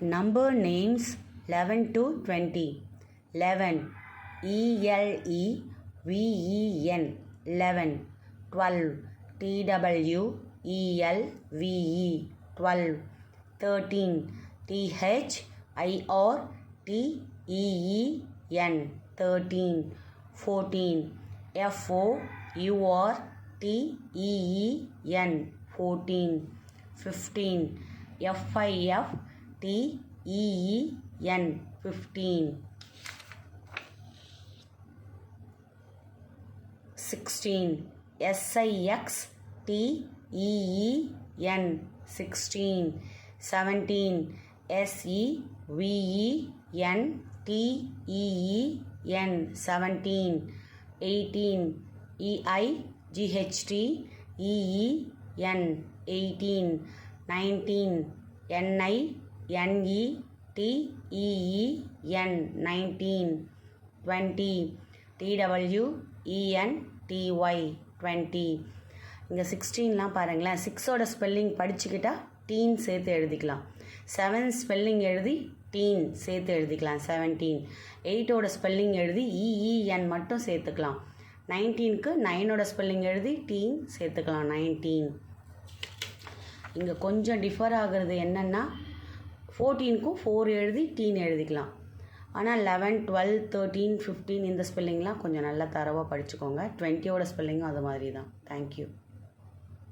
Number names 11 to 20. 11 ELEVEN 11. 12 TWELVE 12. 13 THIRTEN 13. 14 FOURTEN 14. 15 FIFTEN 15. 16 SIXTEN 16. 17 SEVENTEN 17. 18 EIGHTEN 18. 19 NINETEN 19. 20 TWENTY 20. இங்கே 16லாம் பாருங்களேன். 6ஓட spelling படிச்சுக்கிட்டா dean சேர்த்து எழுதிக்கலாம். 7 spelling எழுதி dean சேர்த்து எழுதிக்கலாம் 17. 8ஓட ஸ்பெல்லிங் எழுதி EEN மட்டும் சேர்த்துக்கலாம். 19க்கு 9ஓட ஸ்பெல்லிங் எழுதி டீன் சேர்த்துக்கலாம் 19. இங்கே கொஞ்சம் டிஃபர் ஆகிறது என்னென்னா 14க்கும் 4 எழுதி டீன் எழுதிக்கலாம். ஆனால் 11, 12, 13, 15 இந்த ஸ்பெல்லிங்லாம் கொஞ்சம் நல்லா தரவாக படிச்சுக்கோங்க. 20ஓட ஸ்பெல்லிங்கும் அது மாதிரி தான். தேங்க்யூ.